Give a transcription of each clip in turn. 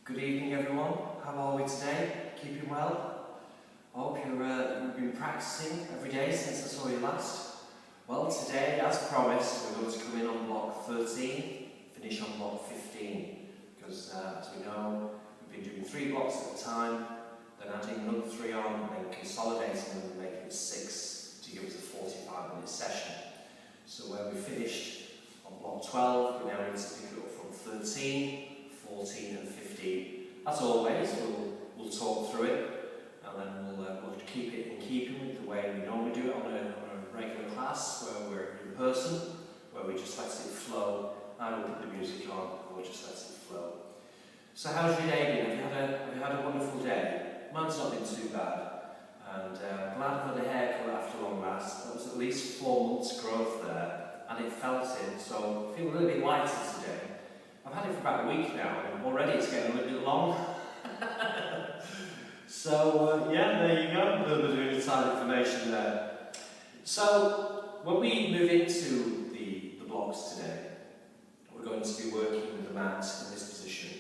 Good evening everyone, how are we today? Keeping well? I hope you've been practicing every day since I saw you last. Well, today, as promised, we're going to come in on block 13, finish on block 15, because as we know, we've been doing 3 blocks at a time, then adding another 3 on, and then consolidating them and making it 6 to give us a 45-minute session. So where we finished on block 12, we now need to pick it up from 13, 14 and 15. As always, we'll talk through it, and then we'll keep it in keeping with the way we normally do it on a regular class where we're in person, where we just let it flow. I will put the music on and we'll just let it flow. So how's your day been? Have you had a wonderful day? Mine's not been too bad, and glad I've had a haircut after long last. That was at least 4 months growth there, and it felt it, so I feel a little bit lighter today. I've had it for about a week now, and already it's getting a little bit long. So, yeah, there you go, a little bit of inside information there. So, when we move into the blocks today, we're going to be working with the mat in this position.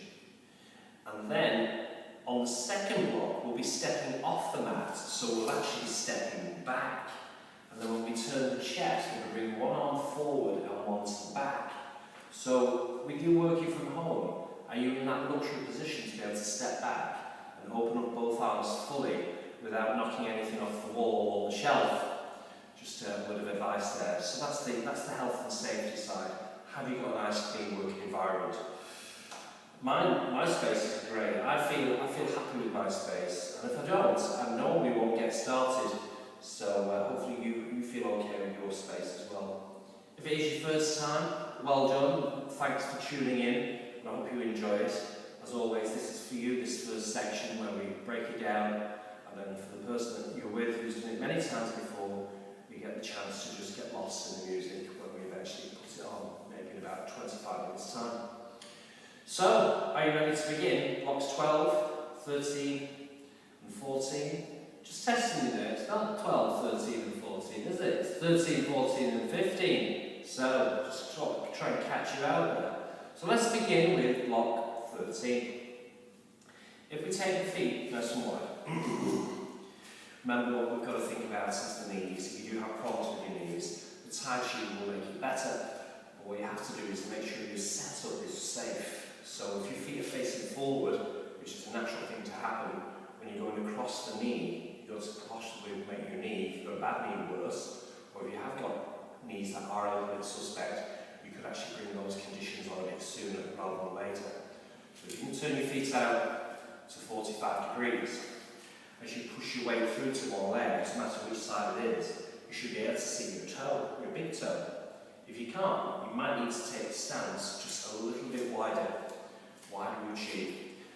And then, on the second block, we'll be stepping off the mat, so we'll actually be stepping back. And then when we turn the chest, we're going to bring one arm forward and one to the back. So, with you working from home, are you in that luxury position to be able to step back and open up both arms fully without knocking anything off the wall or the shelf? Just a word of advice there. So that's the health and safety side. Have you got a nice clean working environment? My space is great. I feel happy with my space, and if I don't, I normally won't get started. So hopefully you feel okay with your space as well. If it is your first time, well done. Thanks for tuning in. I hope you enjoy it. As always, this is for you, this first section where we break it down, and then for the person that you're with who's done it many times before, you get the chance to just get lost in the music when we eventually put it on, maybe in about 25 minutes time. So, are you ready to begin? Blocks 12, 13 and 14. Just testing you there, it's not 12, 13 and 14, is it? It's 13, 14 and 15. So, just try and catch you out there. So let's begin with block 13. If we take the feet nice and wide, remember what we've got to think about is the knees. If you do have problems with your knees, the Tai Chi will make it better. But what you have to do is make sure your setup is safe. So if your feet are facing forward, which is a natural thing to happen, when you're going across the knee, you're going to possibly make your knee, if you've got a bad knee, worse. Or if you have got knees that are a little bit suspect, you could actually bring those conditions on a bit sooner rather than later. So you can turn your feet out to 45 degrees. As you push your way through to one leg, no matter which side it is, you should be able to see your toe, your big toe. If you can't, you might need to take the stance just a little bit wider you chi.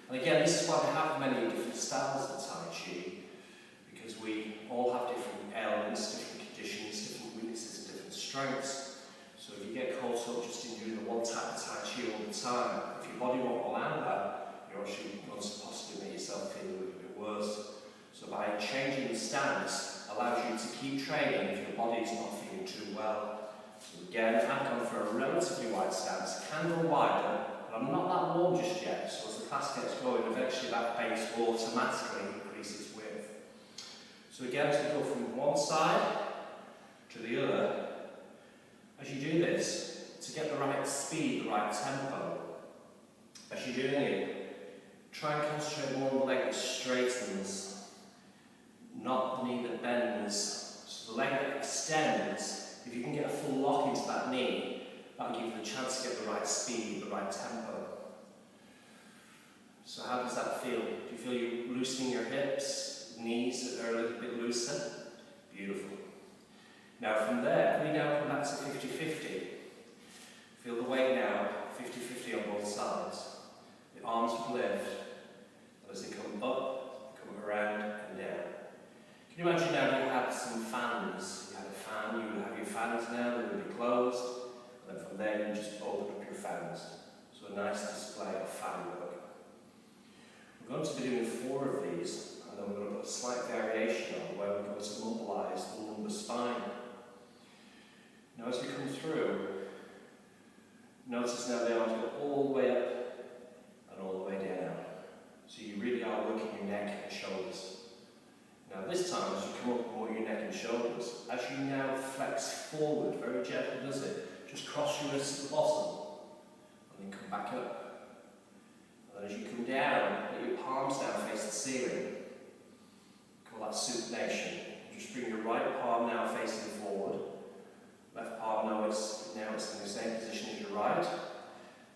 And again, this is why we have many different styles of Tai Chi, because we all have different ailments, different conditions, different weaknesses and different strengths. So if you get caught up just in doing the one type of Tai Chi all the time, if your body won't allow that, you're actually going to possibly make yourself feel a little bit worse. So by changing the stance allows you to keep training if your body is not feeling too well. So again, I've gone for a relatively wide stance, can go wider, but I'm not that warm just yet, so as the class gets going, eventually that base will automatically increase its width. So again, as we go from one side to the other, as you do this, to get the right speed, the right tempo, as you're doing it, try and concentrate more on the leg that straightens, not the knee that bends. So the leg that extends, if you can get a full lock into that knee, that'll give you the chance to get the right speed, the right tempo. So how does that feel? Do you feel you're loosening your hips, knees that are a little bit looser? Beautiful. Now from there, we now come back to 50-50. Feel the weight now, 50-50 on both sides. The arms will lift, and as they come up, come around and down. Can you imagine now you had some fans? You had a fan, you would have your fans now, they would be closed, and then from there you just open up your fans. So a nice display of fan work. We're going to be doing 4 of these, and then we're going to put a slight variation on where we're going to mobilise the lumbar spine. Now as we come through, notice now the arms go all the way up and all the way down. just cross your wrists at the bottom, and then come back up. And then as you come down, let your palms down face the ceiling. Call that supination. Just bring your right palm now facing forward. Left palm now it's in the same position as your right.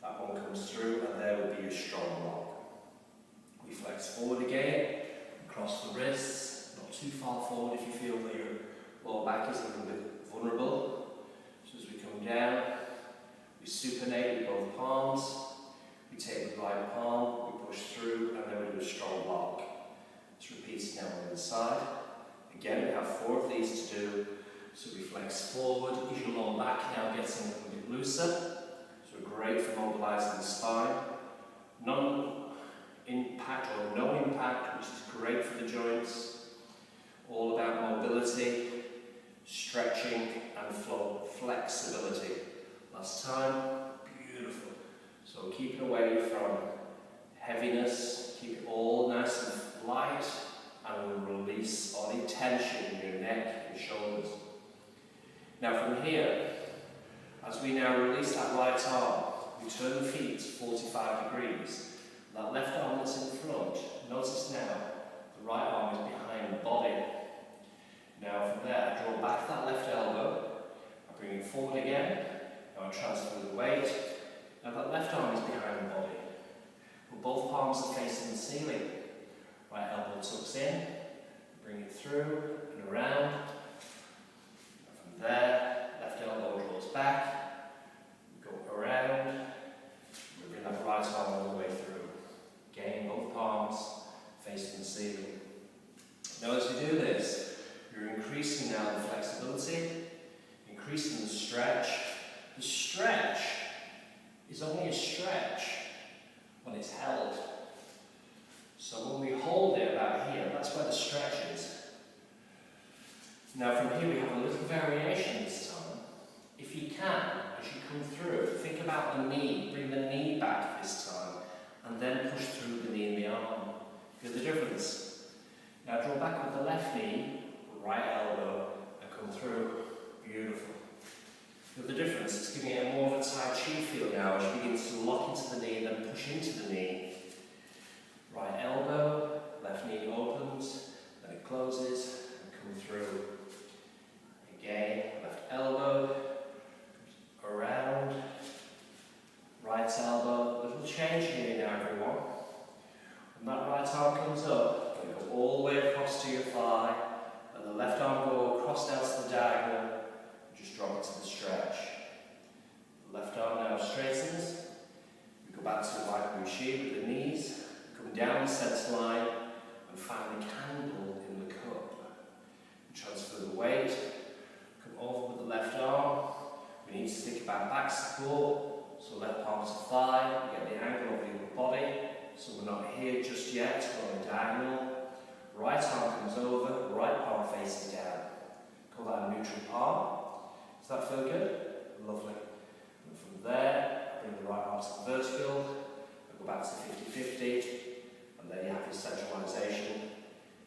That one comes through, and there will be your strong lock. We flex forward again, cross the wrists, not too far forward if you feel that your lower back is a little bit vulnerable. So as we come down, we supinate with both palms. We take the right palm, we push through, and then we do a strong lock. Let's repeat it now on the other side. Again, we have 4 of these to do. So we flex forward, is your lower back now getting a little bit looser. So great for mobilising the spine. Non-impact or no impact, which is great for the joints. All about mobility, stretching and flexibility. Last time, beautiful. So keep it away from heaviness, keep it all nice and light, and we'll release any tension in your neck and shoulders. Now from here, as we now release that right arm, we turn the feet 45 degrees. That left arm that's in front, notice now, the right arm is behind the body. Now from there, I draw back that left elbow, I bring it forward again, now I transfer the weight. Now that left arm is behind the body, but both palms are facing the ceiling. Right elbow tucks in, bring it through and around. From there, left elbow draws back, we go around, we bring that right arm all the way through. Again, both palms facing the ceiling. Now as we do this, you're increasing now the flexibility, increasing the stretch. The stretch is only a stretch when it's held. So when we hold it about here, that's where the stretch is. Now from here we have a little variation this time. If you can, as you come through, think about the knee, bring the knee back this time, and then push through the knee and the arm. Feel the difference? Now draw back with the left knee, right elbow, and come through. Beautiful. Feel the difference? It's giving it more of a Tai Chi feel now as you begin to lock into the knee and then push into the knee. Right elbow, left knee opens, then it closes, and come through. Again, left elbow, around, right elbow. Little change here now, everyone. When that right arm comes up, you go all the way across to your thigh, and the left arm go across down to the diagonal, and just drop it to the stretch. The left arm now straightens. We go back to the right Wuxi with the knees. Come down the centre line and find the candle in the cup. Transfer the weight, come over with the left arm. We need to think about back support, so left palm to thigh, we get the angle of the upper body, so we're not here just yet, we're on a diagonal. Right arm comes over, right palm facing down. Call that a neutral palm. Does that feel good? Lovely. And from there, I bring the right arm to the vertical, I go back to 50-50. And there you have your centralisation,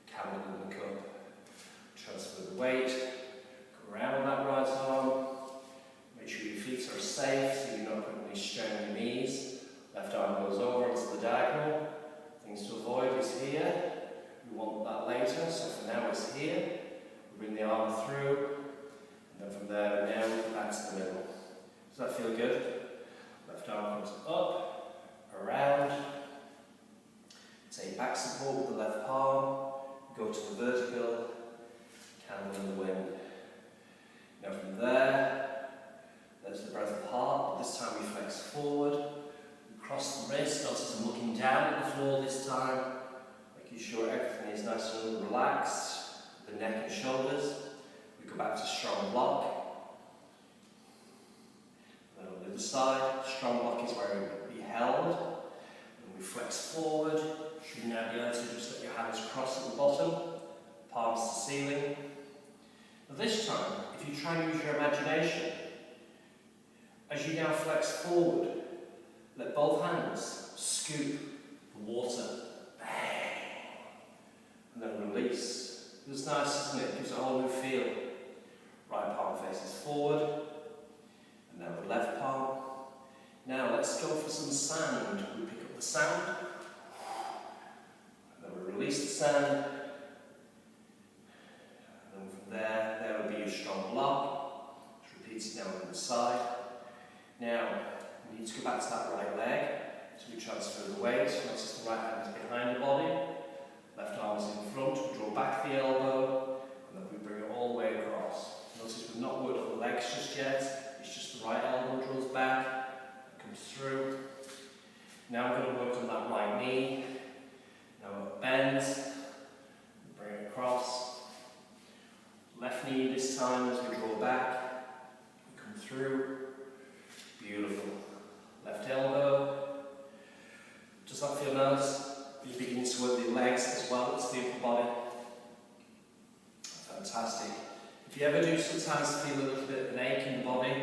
candle in the cup. Transfer the weight, go around that right arm, make sure your feet are safe so you're not putting any strain on your knees. Left arm goes over into the diagonal. Things to avoid is here. We want that later, so for now it's here. We bring the arm through, and then from there now back to the middle. Does that feel good? Left arm comes up, around. Take back support with the left palm, go to the vertical, candle in the wind. Now from there, there's the breath of heart, but this time we flex forward, we cross the wrist, notice I'm looking down at the floor this time, making sure everything is nice and relaxed, the neck and shoulders. We go back to strong block. Then on the other side, strong block is where we be held, and we flex forward. You should now be able to just let your hands cross at the bottom, palms to ceiling. But this time, if you try and use your imagination, as you now flex forward, let both hands scoop the water, bang, and then release. It's nice, isn't it? It gives it a whole new feel. Right palm faces forward, and then with the sound. And then we release the sound. And then from there will be a strong block. Just repeat it now on the side. Now, we need to go back to that right leg. So we transfer the weight. Notice the right hand is behind the body. Left arm is in front. We draw back the elbow. And then we bring it all the way across. Notice we've not worked on the legs just yet. It's just the right elbow draws back. Comes through. Now I'm going to work on that right knee. Now it bends. Bring it across. Left knee this time as we draw back. We come through. Beautiful. Left elbow. Does that feel nice? You're beginning to work the legs as well as the upper body. Fantastic. If you ever do sometimes feel a little bit of an ache in the body,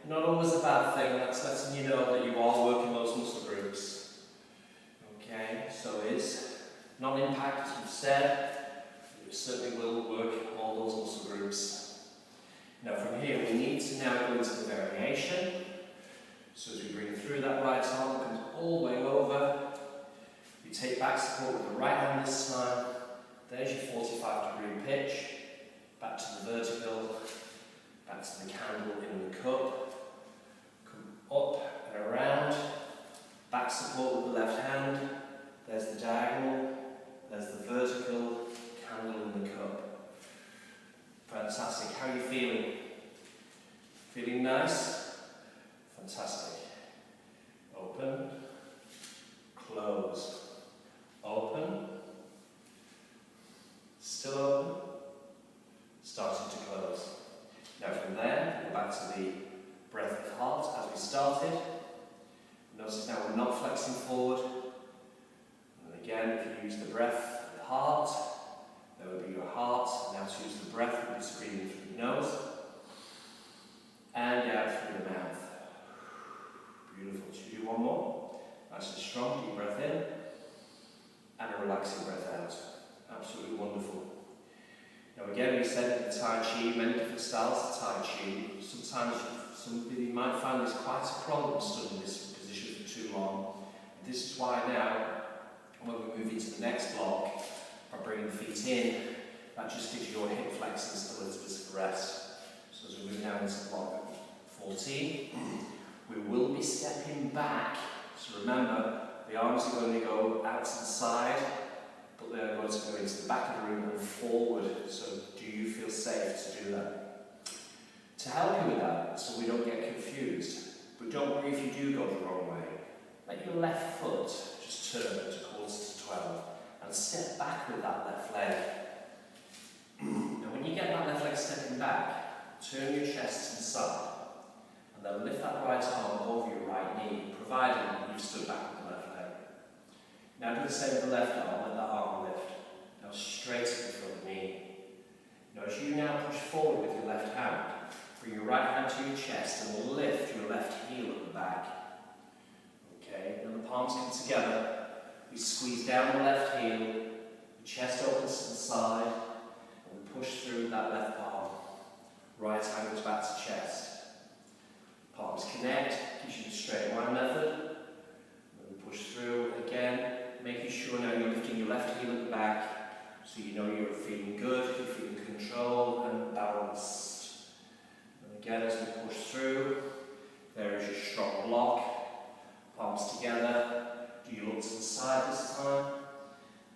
not always a bad thing, that's letting you know that you are working those muscle groups. Okay, so it's non-impact, as we've said, you certainly will work all those muscle groups. Now from here we need to now go into the variation. So as we bring through that right arm, comes all the way over. You take back support with the right hand this time. There's your 45-degree pitch. Back to the vertical. Back to the candle in the cup. Come up and around. Back support with the left hand. There's the diagonal. There's the vertical. Candle in the cup. Fantastic. How are you feeling? Feeling nice? Fantastic. Open, close, open, still open, starting to close. Now from there, go back to the breath of heart as we started. Notice now we're not flexing forward. And again, if you use the breath of the heart, there will be your heart. Now to use the breath, we'll be breathing through the nose and out through the mouth. Beautiful. Should we do one more? Nice and strong. Deep breath in. And a relaxing breath out. Absolutely wonderful. Now again, we said in the Tai Chi, many different styles of Tai Chi. Sometimes somebody might find this quite a problem studying this position for too long. And this is why now, when we move into the next block, by bringing the feet in, that just gives your hip flexors a little bit of rest. So as we move now into block 14, we will be stepping back. So remember, the arms are going to go out to the side, but they're going to go into the back of the room and forward. So do you feel safe to do that? To help you with that, so we don't get confused, but don't worry if you do go the wrong way. Let your left foot just turn to quarters to 12 and step back with that left leg. Now when you get that left leg stepping back, turn your chest to the side. And then lift that right arm over your right knee, providing you've stood back with the left leg. Now do the same with the left arm, let that arm lift. Now straight at the front knee. Now as you now push forward with your left hand, bring your right hand to your chest and lift your left heel at the back. Okay, then the palms come together. We squeeze down the left heel, the chest opens to the side, and we push through that left palm. Right hand goes back to chest. Palms connect, gives you the straight line method. Then we push through again, making sure now you're lifting your left heel at the back, so you know you're feeling good, you're feeling controlled and balanced. And again, as we push through, there is your strong block. Palms together. Do you look to the side this time?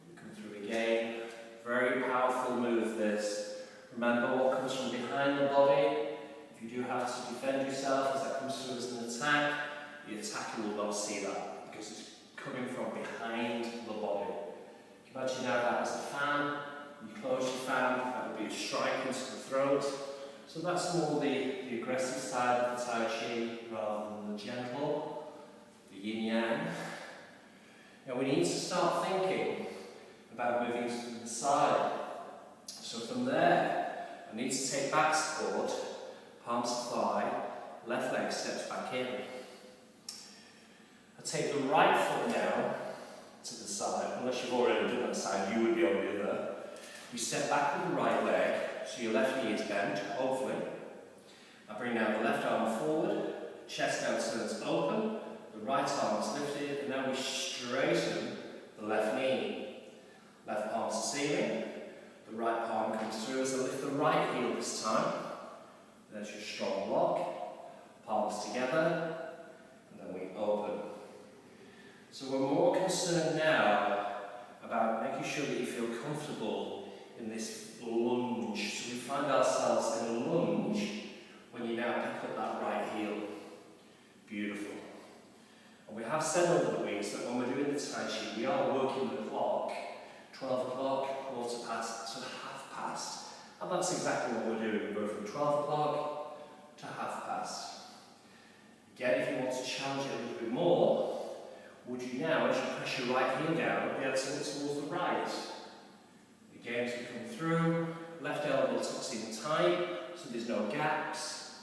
We come through again. Very powerful move this. Remember what comes from behind the body. If you do have to defend yourself as that comes through as an attack, the attacker will not see that because it's coming from behind the body. Imagine now that as a fan, you close your fan, that would be a strike into the throat. So that's more the aggressive side of the Tai Chi rather than the gentle, the yin yang. Now we need to start thinking about moving to the side. So from there, I need to take back support. Palms to thigh, left leg steps back in. I take the right foot now to the side. Unless you've already done that side, you would be on the other. You step back with the right leg, so your left knee is bent, hopefully. I bring now the left arm forward, chest now turns open, the right arm is lifted, and now we straighten through as I lift the right heel this time. There's your strong block, palms together, and then we open. So we're more concerned now about making sure that you feel comfortable in this lunge. So we find ourselves in a lunge when you now pick up that right heel. Beautiful. And we have said over the weeks that when we're doing the Tai Chi, we are working the clock, 12 o'clock, quarter past to half past. And that's exactly what we're doing. We go from 12 o'clock to half past. Again, if you want to challenge it a little bit more, would you now, as you press your right heel down, be able to look towards the right? Again, as we come through, left elbow tucks in tight, so there's no gaps.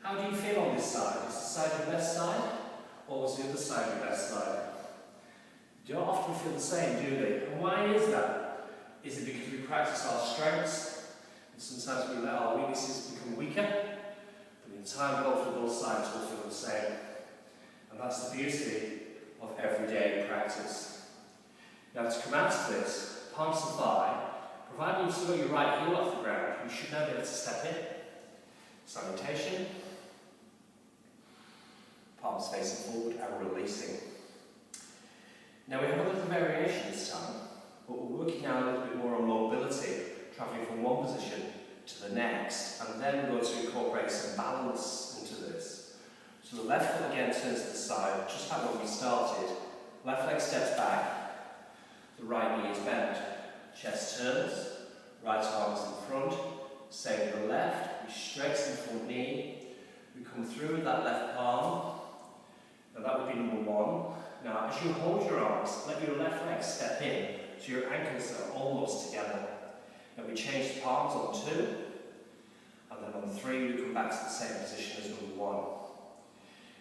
How do you feel on this side? Is the side your best side, or was the other side your best side? They don't often feel the same, do they? And why is that? Is it because we practice our strengths, and sometimes we let our weaknesses become weaker? But in time, hopefully both sides will feel the same. And that's the beauty of everyday practice. Now to come out of this, palms to thigh, provided you've still got your right heel off the ground, you should now be able to step in. Salutation. Palms facing forward and releasing. Now we have a little variation this time, but we're working now a little bit more on mobility, travelling from one position to the next, and then we're going to incorporate some balance into this. So the left foot again turns to the side, just like when we started. Left leg steps back, the right knee is bent. Chest turns, right arm is in front. Same with the left, we straighten the front knee. We come through with that left palm. Now that would be number one. Now as you hold your arms, let your left leg step in so your ankles are almost together. Now we change the palms on 2, and then on 3 we come back to the same position as number 1.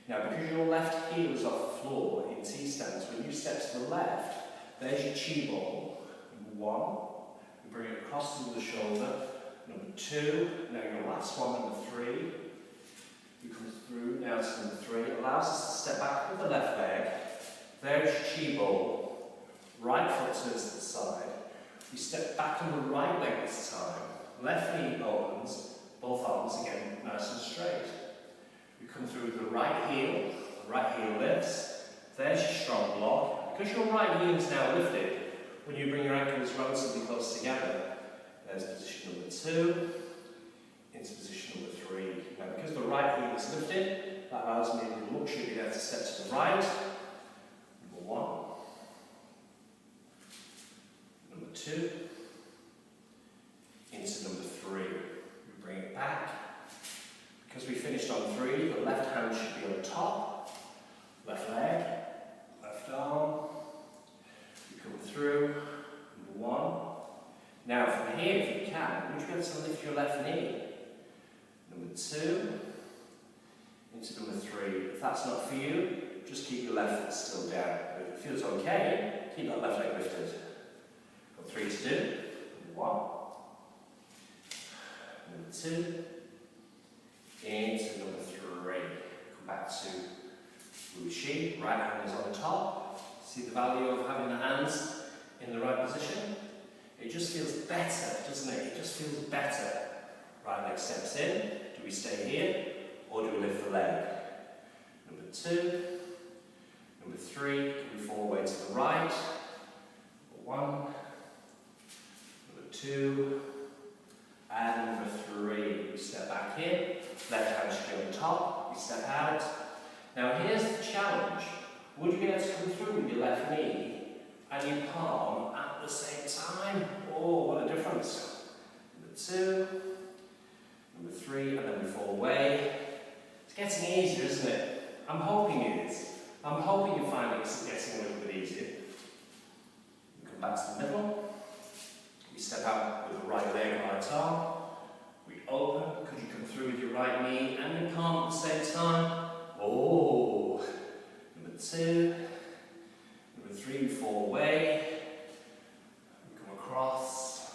Now because your left heel is off the floor in T-stance, when you step to the left, there's your chi ball. Number 1, you bring it across to the shoulder. Number 2, now your last one, number 3, you come through now to number 3, it allows us to step back with the left leg. There's your chi ball, right foot turns to the side. We step back on the right leg this time. Left knee opens, both arms again nice and straight. We come through with the right heel lifts. There's your strong block. Because your right heel is now lifted, when you bring your ankles relatively close together, there's position number 2, into position number 3. Now because the right heel is lifted, that allows me the luxury to be able to step to the right. Number 1. Number 2. Into number 3. We bring it back. Because we finished on 3, the left hand should be on top. Left leg, left arm. We come through. Number 1. Now from here, if you can, would you be able to lift your left knee? Number 2, into number 3. If that's not for you, just keep your left foot still down. If it feels okay, keep that left leg lifted. Got 3 to do. Number 1, number 2, into number 3. Come back to Wu Chi. Right hand is on top. See the value of having the hands in the right position? It just feels better, doesn't it? It just feels better. Right leg steps in. Do we stay here, or do we lift the leg? Number 2. Number 3, can we fall away to the right? Number 1. Number 2. And number 3, we step back in. Left hand should be on top. We step out. Now here's the challenge. Would you be able to come through with your left knee and your palm at the same time? Oh, what a difference. Number 2, number 3, and then we fall away. It's getting easier, isn't it? I'm hoping it is. I'm hoping you find it's getting a little bit easier. We come back to the middle. We step out with the right leg and right arm. We open. Could you come through with your right knee and your palm at the same time? Oh! Number 2. Number 3, we fall away. We come across.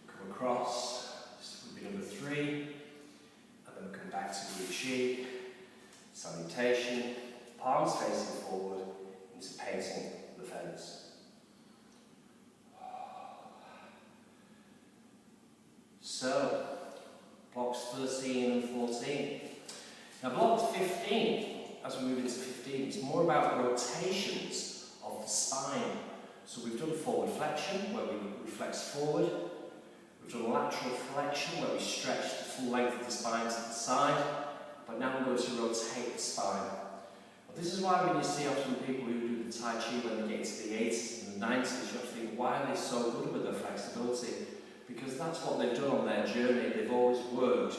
We come across. This would be number 3. And then we come back to Wu Chi. Salutation. Palms facing forward into painting the fence. 15, as we move into 15, it's more about rotations of the spine. So we've done forward flexion, where we flex forward. We've done lateral flexion, where we stretch the full length of the spine to the side. But now we're going to rotate the spine. Well, this is why when you see often people who do the Tai Chi when they get into the 80s and the 90s, you have to think, why are they so good with their flexibility? Because that's what they've done on their journey. They've always worked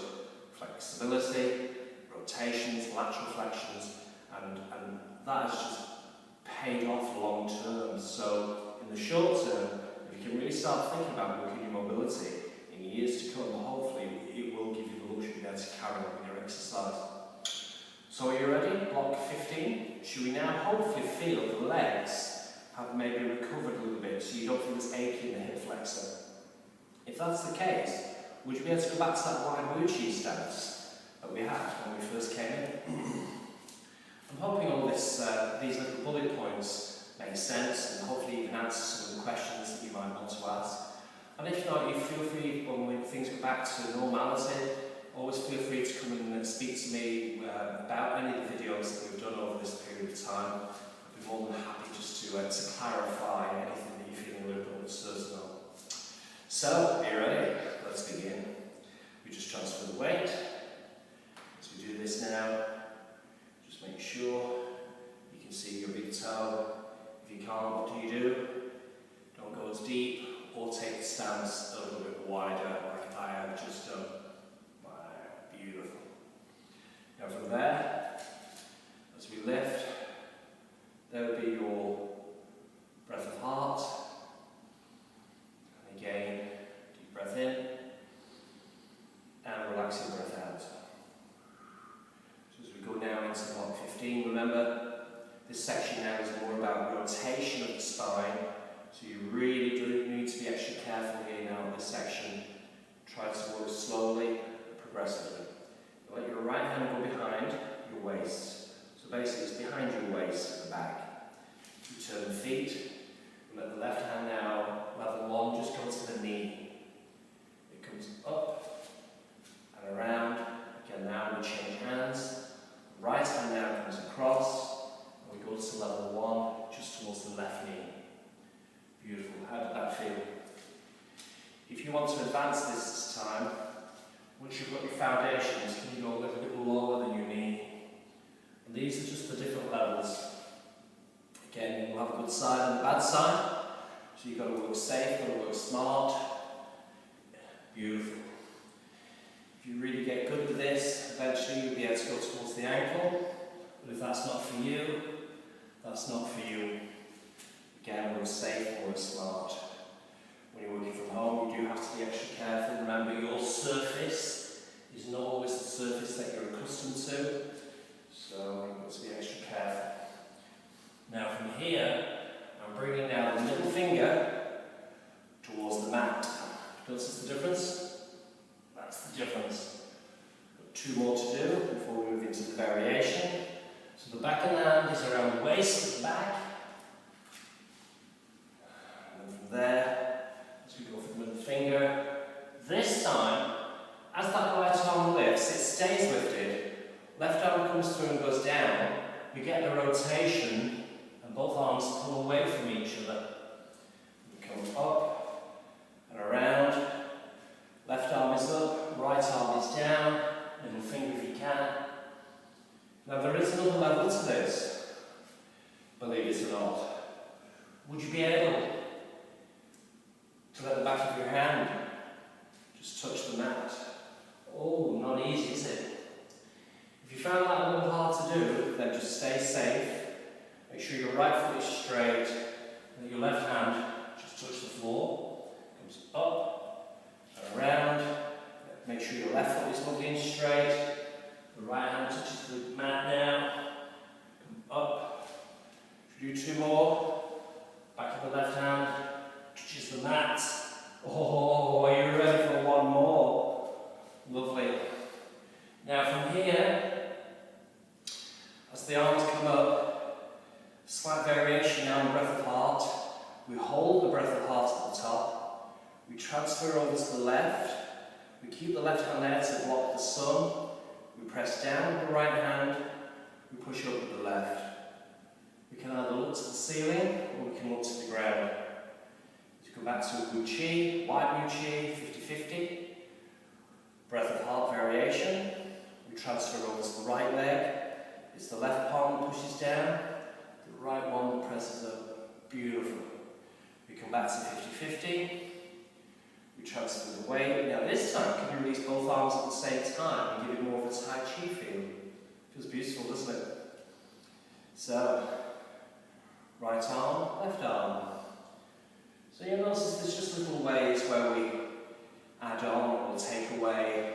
flexibility, rotations, lateral flexions, and that has just paid off long term. So in the short term, if you can really start thinking about working your mobility in years to come, hopefully it will give you the luxury there to carry on with your exercise. So are you ready? Block 15. Should we now hopefully feel the legs have maybe recovered a little bit so you don't feel this ache in the hip flexor? If that's the case, would you be able to go back to that wide Wuchi stance that we had when we first came in? I'm hoping all this, these little bullet points make sense and hopefully you can answer some of the questions that you might want to ask. And if not, you feel free, when things go back to normality, always feel free to come in and speak to me about any of the videos that we've done over this period of time. I'd be more than happy just to clarify anything that you're feeling a little bit uncertain on. So, are you ready? Let's begin. We just transfer the weight. As we do this now, just make sure you can see your big toe. If you can't, what do? Don't go as deep or take the stance a little bit wider like I have just done. Wow, beautiful. Now from there, as we lift, there would be your breath of heart. And again, deep breath in and relaxing breath out. So as we go now into block 15, remember this section now is more about rotation of the spine. So you really do need to be extra careful here now in this section. Try to work slowly, progressively. You let your right hand go behind your waist. So basically it's behind your waist at the back. You turn the feet. You let the left hand now, level one, just go to the knee. It comes up and around. Again, now we change hands. The right hand now comes across. And we go to level one, just towards the left knee. Beautiful. How did that feel? If you want to advance this time, once you've got your foundations, can you go a little bit lower than your knee? And these are just the different levels. Again, you'll have a good side and a bad side. So you've got to work safe, you've got to work smart. Beautiful. If you really get good with this, eventually you'll be able to go towards the ankle. But if that's not for you, that's not for you. Again, work safe and work smart. When you're working from home, you do have to be extra careful. Remember, your surface is not always the surface that you're accustomed to. So you've got to be extra careful. Now from here, I'm bringing now the middle finger towards the mat. Notice the difference? That's the difference. Got two more to do before we move into the variation. So the back of the hand is around the waist at the back. And from there, as we go for the middle finger, this time, as that right arm lifts, it stays lifted. Left arm comes through and goes down. We get the rotation, and both arms pull away from each other. We come up and around. Left arm is up, right arm is down. Middle finger if you can. Now there is another level to this, believe it or not. Would you be able to let the back of your hand just touch the mat? Oh, not easy, is it? If you found that a little hard to do, then just stay safe. Make sure your right foot is straight, and that your left hand just touch the floor. Comes up and around. Make sure your left foot is lovely and straight. The right hand touches the mat now. Come up. Should we do two more? Back of the left hand touches the mat. Oh, are you ready for one more? Lovely. Now from here, as the arms come up, slight variation now in breath of heart. We hold the breath of heart at the top. We transfer over to the left. We keep the left hand there to block the sun. We press down with the right hand ceiling, or we can look to the ground. So come back to Wu Chi, wide Wu Chi, 50-50. Breath of heart variation. We transfer over to the right leg. It's the left palm pushes down, the right one presses up. Beautiful. We come back to 50-50. We transfer the weight. Now this time, can you release both arms at the same time and give it more of a Tai Chi feel? Feels beautiful, doesn't it? So, right arm, left arm. So you'll notice there's just little ways where we add on or take away.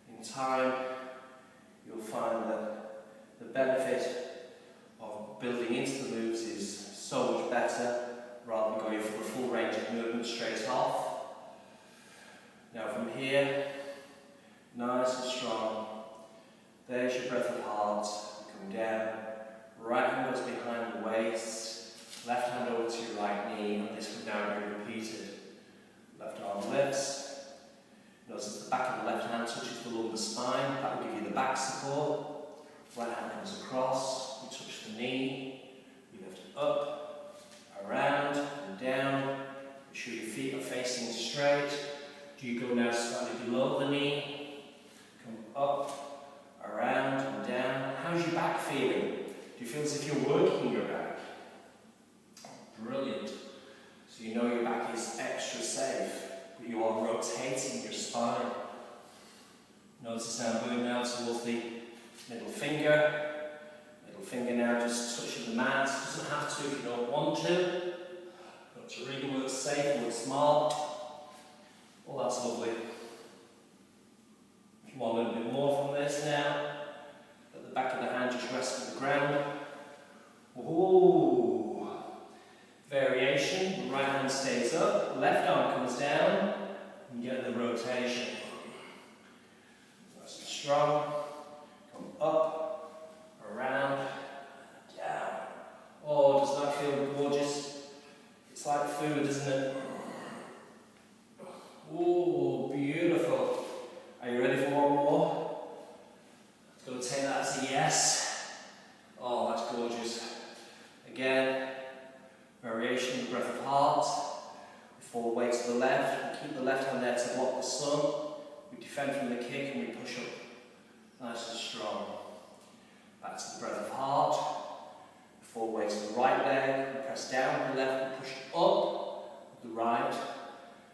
In time, you'll find that the benefit of building into the moves is so much better rather than going for the full range of movement straight off. Now from here, nice and strong. There's your breath of heart. Come down. Right hand goes behind the waist. Left hand over to your right knee, and this would now be repeated. Left arm lifts. Notice the back of the left hand touches the lumbar spine. That will give you the back support. Right hand comes across. You touch the knee. You lift it up, around and down. Make sure your feet are facing straight. Do you go now slightly below the knee? Come up, around and down. How's your back feeling? Do you feel as if you're working your back? Brilliant. So you know your back is extra safe, but you are rotating your spine. Notice how I'm going now towards the middle finger. Middle finger now just touching the mat. Doesn't have to if you don't want to. Got to really work safe, work smart. Oh, that's lovely. If you want a little bit more from this now, let the back of the hand just rest on the ground. Ooh. Variation, the right hand stays up, left arm comes down, and get the rotation. Nice and strong. Come up, around, down. Oh, does that feel gorgeous? It's like food, isn't it? Oh, beautiful. Are you ready for one more? I'm going to take that as a yes. Oh, that's gorgeous. Again, variation of breath of heart. We fall away to the left. We keep the left hand there to block the sun. We defend from the kick and we push up nice and strong. Back to the breath of heart. We fall away to the right leg. We press down with the left. We push up with the right.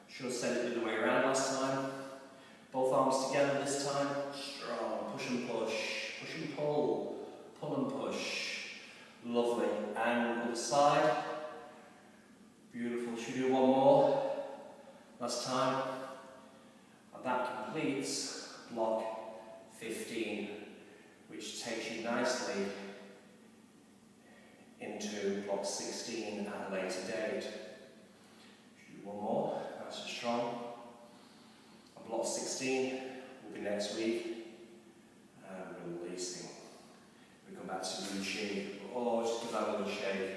Should have said it the other way around last time. Both arms together this time. Strong. Push and push. Push and pull. Pull and push. Lovely. And other side. Beautiful. Should we do one more? Last time. And that completes block 15, which takes you nicely into block 16 at a later date. Should we do one more? Nice and strong. And block 16 will be next week. And releasing. We come back to Wu Chi. Oh, just give that a little shake.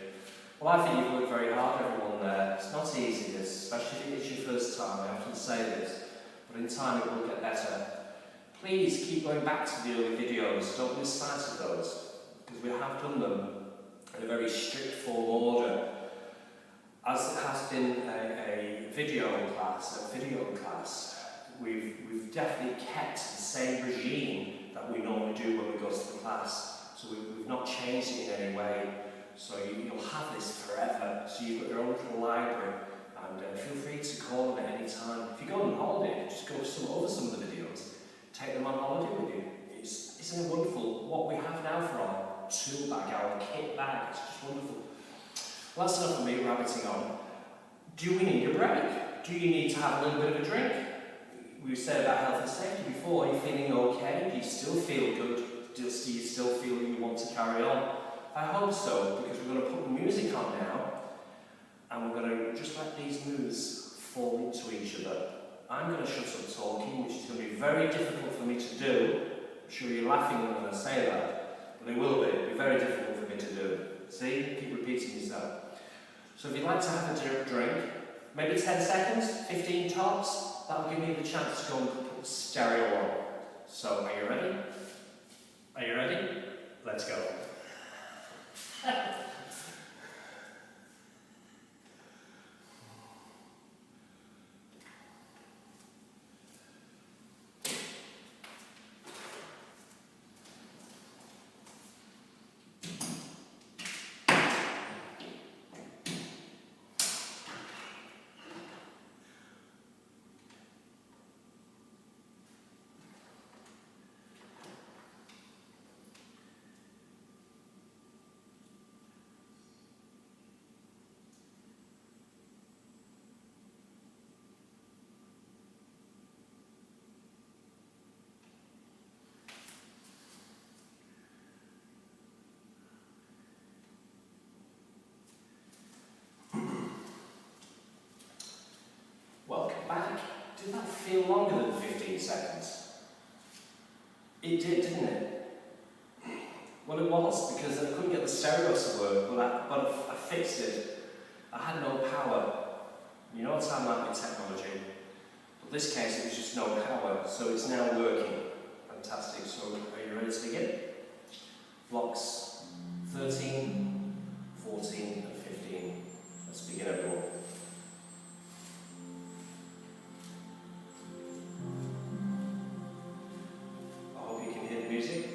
Well, I think you've worked very hard, everyone there. It's not easy, this, especially if it's your first time. I often say this, but in time it will get better. Please keep going back to the early videos. Don't lose sight of those, because we have done them in a very strict form order. As it has been a video class, we've definitely kept the same regime that we normally do when we go to the class. So we've not changed it in any way. So you'll have this forever. So you've got your own little library, and feel free to call them at any time. If you go on holiday, just go to some of the videos. Take them on holiday with you. Isn't it wonderful what we have now for our tool bag, our kit bag? It's just wonderful. Well, that's enough of me rabbiting on. Do we need a break? Do you need to have a little bit of a drink? We said about health and safety before. Are you feeling okay? Do you still feel good? Do you still feel that you want to carry on? I hope so, because we're going to put the music on now, and we're going to just let these moves fall into each other. I'm going to shut up talking, which is going to be very difficult for me to do. I'm sure you're laughing when I say that, but it will be. It'll be very difficult for me to do. See? Keep repeating yourself. So if you'd like to have a drink, maybe 10 seconds, 15 tops, that'll give me the chance to go and put the stereo on. So, are you ready? Are you ready? Let's go. seconds. It did, didn't it? Well, it was, because I couldn't get the stereos to work, but I fixed it. I had no power. You know what I'm like with technology. But in this case, it was just no power, so it's now working. Fantastic. So, are you ready to begin? Blocks 13, 14, and 15. Let's begin, everyone. I hope you can hear the music.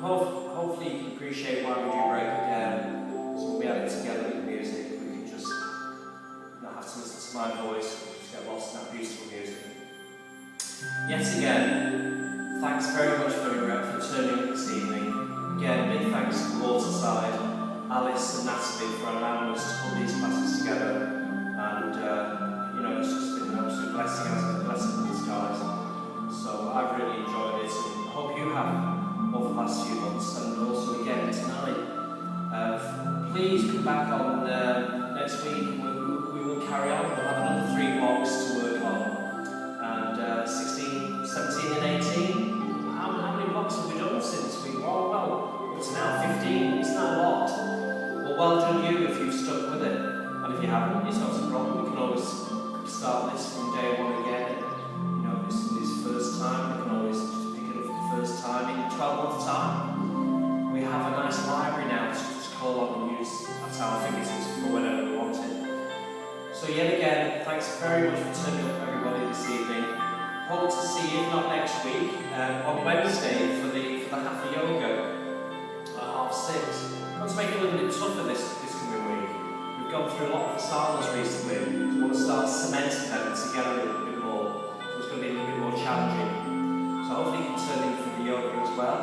hopefully you can appreciate why we do break it down. So when we add it together with music, we can just not have to listen to my voice, we just get lost in that beautiful music. Yet again, thanks very much for turning up this evening. Again, big thanks to Waterside, Alice and Natalie for allowing us to put these classes together. And it's just been an absolute blessing, hasn't it? A blessing in disguise. So I've really enjoyed it, and I hope you have over the last few months. And also again tonight, please come back on next week. We will carry on. We'll have another 3 blocks to work on. And 16, 17 and 18. How many blocks have we done since we... well, up to now 15. It's not a lot. Well done you if you've stuck with it. And if you haven't, it's not a problem. We can always start this from day 1 again. If somebody's first time, we can always just pick it up for the first time in 12 months' time. We have a nice library now to just call on and use at our fingertips for whenever we want it. So yet again, thanks very much for turning up everybody this evening. Hope to see you, if not next week, on Wednesday for the Hatha Yoga at 6:30. Got to make it a little bit tougher this coming week. We've gone through a lot of asanas recently. We want to start cementing them together a little bit more. So it's going to be a little bit more challenging. So hopefully you can turn in for the yoga as well.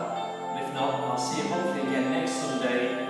And if not, I'll see you hopefully again next Sunday